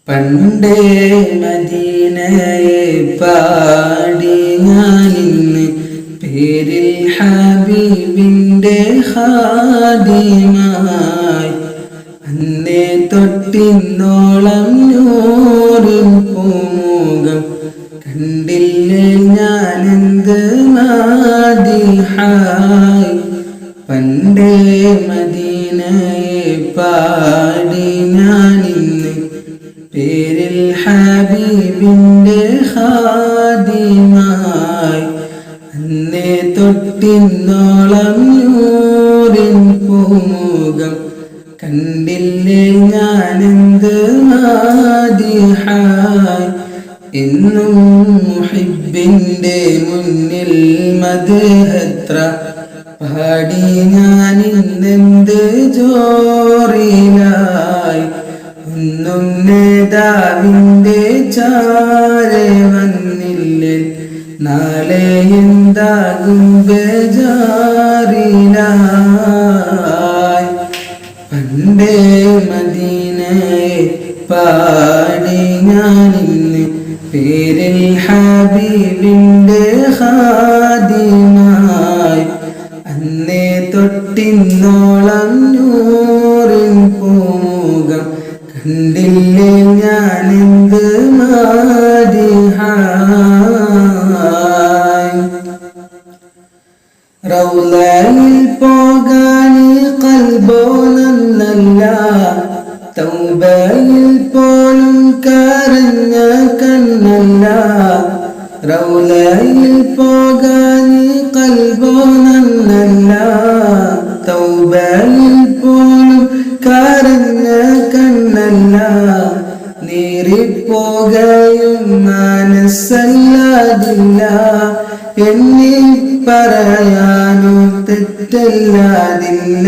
പണ്ടേ മദീനയെ പാടി ഞാനിന്ന് പേരിൽ ഹബീബിൻ്റെ ഖാദിമായി. അന്നേ തൊട്ടിന്നോളം നൂറിൻ പൂമുഖം കണ്ടില്ലേ ഞാനെന്ത് മദീഹായി. പണ്ടേ മദീനയെ പാടി ഞാനിന്ന് പേരിൽ ഹബീബിൻ്റെ ഖാദിമായി. അന്നേ തൊട്ടിന്നോളം നൂറിൻ പൂമുഖം കണ്ടില്ലേ ഞാനെന്ത് മദീഹായി. എന്നും മുഹിബ്ബിൻ്റെ മുന്നിൽ മദ്ഹെത്ര പാടി ഞാനിന്നെന്ത് ജോറിലായി. ഒന്നും നേതാവിൻ്റെ ചാരെ വന്നില്ലേ നാളെ എന്താകും ബേജാറിലായി. പണ്ടേ മദീനയെ പാടി ഞാനിന്ന് പേരിൽ ഹബീബിൻ്റെ ഖാദിമായി. അന്നേ തൊട്ടിന്നോളം നൂറിൻ പൂമുഖം കണ്ടില്ലേ ഞാനെന്ത് മദീഹായി. റൗളയിൽ പോകാൻ ഖൽബോ നന്നല്ല, തൗബയിൽ പോലും കരഞ്ഞ കണ്ണല്ല. റൗളയിൽ പോകാൻ ഖൽബോ നന്നല്ല, തൗബയിൽ പോലും കരഞ്ഞ കണ്ണല്ല. നീറിപ്പോകയും മനസ്സല്ലാതില്ല, എന്നീ പറയാനോ തെറ്റല്ലാതില്ല.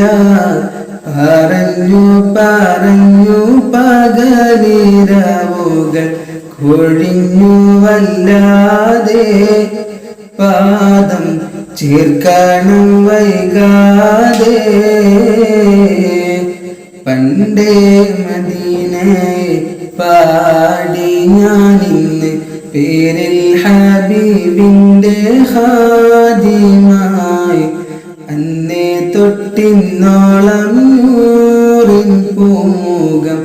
പറഞ്ഞു പറഞ്ഞു പകലിരവുകൾ കൊഴിഞ്ഞു വല്ലാതെ, പാദം ചേർക്കണം വൈകാതെ. പണ്ടേ മദീനയെ പാടി ഞാനിന്ന് പേരിൽ ഹബീബിൻ്റെ ഖാദിമായി. അന്നേ തൊട്ടിന്നോളം നൂറിൻ പൂമുഖം